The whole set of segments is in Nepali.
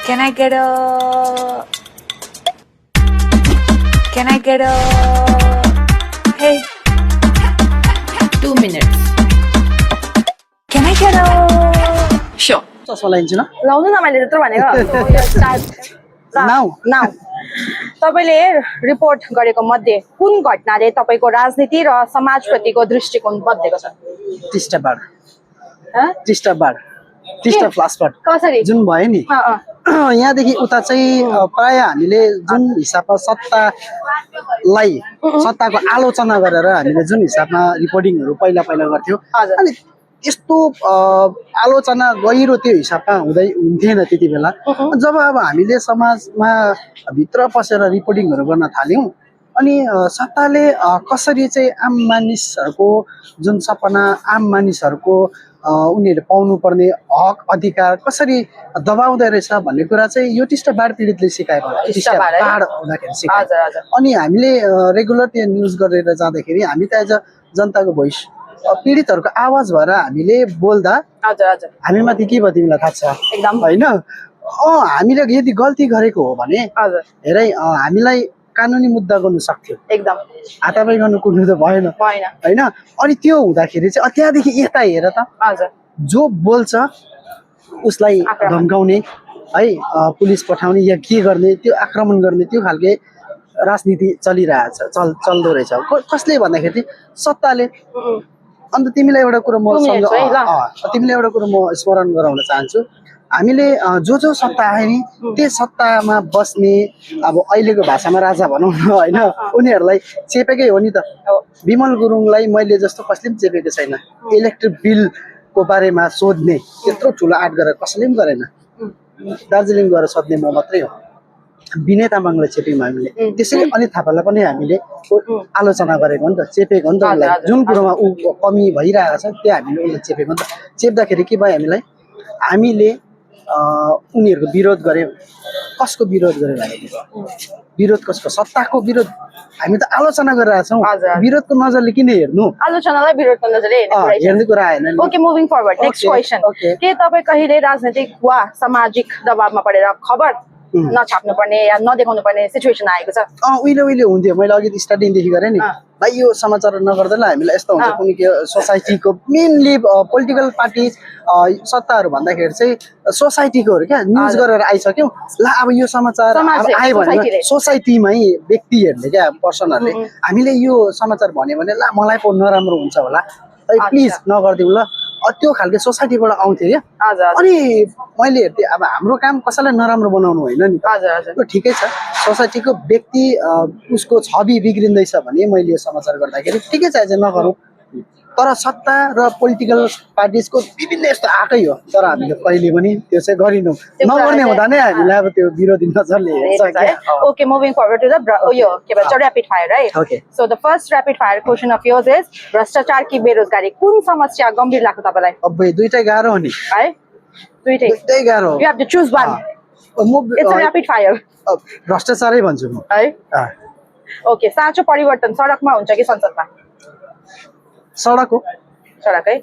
Can I get a? Can I get a? Hey. 2 minutes. Can I get a? Sure. चस्मा लाइन्छु न लाउनु न मैले त्यत्रो भनेको नाउ तपाईले रिपोर्ट गरेको मध्ये कुन घटनाले तपाईको राजनीति र समाजप्रतिको दृष्टिकोण बदलेको छ? टिस्टा बाढ टिस्टा फ्लासफ्लड कसरी? जुन भयो नि यहाँदेखि उता चाहिँ प्राय हामीले जुन हिसाबमा सत्ताको आलोचना गरेर हामीले जुन हिसाबमा रिपोर्टिङहरू पहिला गर्थ्यौँ अनि यस्तो आलोचना गहिरो त्यो हिसाबमा हुन्थेन त्यति बेला। जब अब हामीले समाजमा भित्र पसेर रिपोर्टिङहरू गर्न थाल्यौँ अनि सत्ताले कसरी चाहिँ आम मानिसहरूको जुन सपना आम मानिसहरूको उनीहरूले पाउनुपर्ने हक अधिकार कसरी दबाउँदै रहेछ भन्ने कुरा चाहिँ यो टिस्टा बाढ पीडितले सिकाएको बाढ हुँदाखेरि सिकायो। अनि हामीले रेगुलर त्यो न्युज गरेर जाँदाखेरि हामी त एज अ जनताको भोइस पीडितहरूको आवाज भएर हामीले बोल्दा हामीमाथि के भयो तिमीलाई थाहा छ होइन? हामीले यदि गल्ती गरेको हो भने हेरै हामीलाई कानुनी मुद्दा गर्नु सक्थ्यो, एकदम हातापाई गर्नु कुद्नु त भएन होइन? अनि त्यो हुँदाखेरि चाहिँ त्यहाँदेखि यता हेर त जो बोल्छ उसलाई धम्काउने है, पुलिस पठाउने या के गर्ने त्यो आक्रमण गर्ने त्यो खालके राजनीति चलिरहेछ चल्दो रहेछ। कसले भन्दाखेरि सत्ताले। अन्त तिमीलाई एउटा कुरो तिमीलाई एउटा कुरो म स्मरण गराउन चाहन्छु, हामीले जो सत्ता आए नि त्यो सत्तामा बस्ने अब अहिलेको भाषामा राजा भनौँ न होइन, उनीहरूलाई चेपेकै हो नि त। विमल गुरुङलाई मैले जस्तो कसले पनि चेपेको छैन। इलेक्ट्रिक बिलको बारेमा सोध्ने त्यत्रो ठुलो आँट गरेर कसैले पनि गरेन। दार्जिलिङ गएर सोध्ने म मात्रै हो। विनय तामाङलाई चेप्यौँ हामीले, त्यसरी अनित थापालाई पनि हामीले आलोचना गरेको हो नि त, चेपेको हो नि त उसलाई। जुन कुरोमा ऊ कमी भइरहेको छ त्यो हामीले उसलाई चेपेको नि त। चेप्दाखेरि के भयो हामीले उनीहरूको विरोध गरे। कसको विरोध गरे भने विरोध कसको? सत्ताको विरोध। हामी त आलोचना गरिरहेछौँ, विरोधको नजरले किन हेर्नु? आलोचनालाई विरोधको नजरले हेर्ने कुरा आएन। Okay, moving forward, next question. के तपाईँ कहिले राजनैतिक वा सामाजिक दबावमा परेर खबर नछाप्नु पर्ने या नदेखाउनु पर्ने सिचुएसन आएको छ? उहिले हुन्थ्यो। मैले अघि स्टार्टिङदेखि गरेँ नि भाइ, यो समाचार नगर्दैन हामीलाई यस्तो हुन्छ। कुनै के सोसाइटीको मेनली पोलिटिकल पार्टी सत्ताहरू भन्दाखेरि चाहिँ सोसाइटीकोहरू क्या न्युज गरेर आइसक्यौँ। ल अब यो समाचार आयो भने सोसाइटीमै व्यक्तिहरूले क्या पर्सनहरूले हामीले यो समाचार भन्यो भने ल मलाई पो नराम्रो हुन्छ होला, प्लिज नगरिदिउँ ल, त्यो खालको सोसाइटीबाट आउँथ्यो क्या। अनि मैले हेर्थेँ अब हाम्रो काम कसैलाई नराम्रो बनाउनु होइन नि त, ठिकै छ। सोसाइटीको व्यक्ति उसको छवि बिग्रिँदैछ भने मैले यो समाचार गर्दाखेरि ठिकै छ, चाहिँ नगरौँ। तर सत्ता र पोलिटिकल पार्टिजको विभिन्न यस्तो आएकै हो, तर हामीले कहिले पनि त्यो चाहिँ गरिनौँ। नगर्ने हुँदा नै हामीलाई अब त्यो विरोधी नजरले हेर्छ। Okay, moving forward to the यो के भन्छ rapid fire, right? Okay, so the first rapid fire question of yours is भ्रष्टाचार कि बेरोजगारी, कुन समस्या गम्भीर लाग्छ तपाईलाई? अब दुईटै गाह्रो हो नि है, दुईटै गाह्रो। You have to choose one. It's a rapid fire. भ्रष्टाचारै भन्छु म है। ओके, साँचो परिवर्तन सडकमा हुन्छ कि संसदमा? सडक हो। सडक है।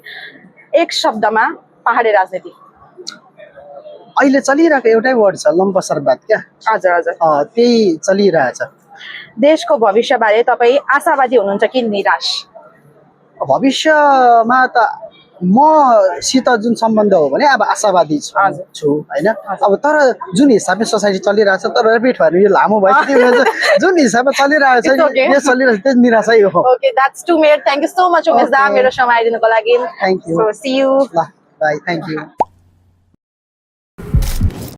एक शब्दमा पहाडे राजनीति। अहिले चलिरहेको एउटै वर्ड छ, लम्पसरवाद क्या। हजुर त्यही चलिरहेछ। देशको भविष्यबारे तपाईँ आशावादी हुनुहुन्छ कि निराश? भविष्यमा त मसित जुन सम्बन्ध हो भने अब आशावादी छु होइन। अब तर जुन हिसाबले सोसाइटी चलिरहेछ, तर रिपिट भएर यो लामो भयो, जुन हिसाबमा चलिरहेछ यो चलिरहेछ त्यो निराशै हो। Okay, that's 2 minute. Thank you so much Umesh da मेरो समय दिनुको लागि। Thank you. So see you. ल बाई, थ्याङ्क यू।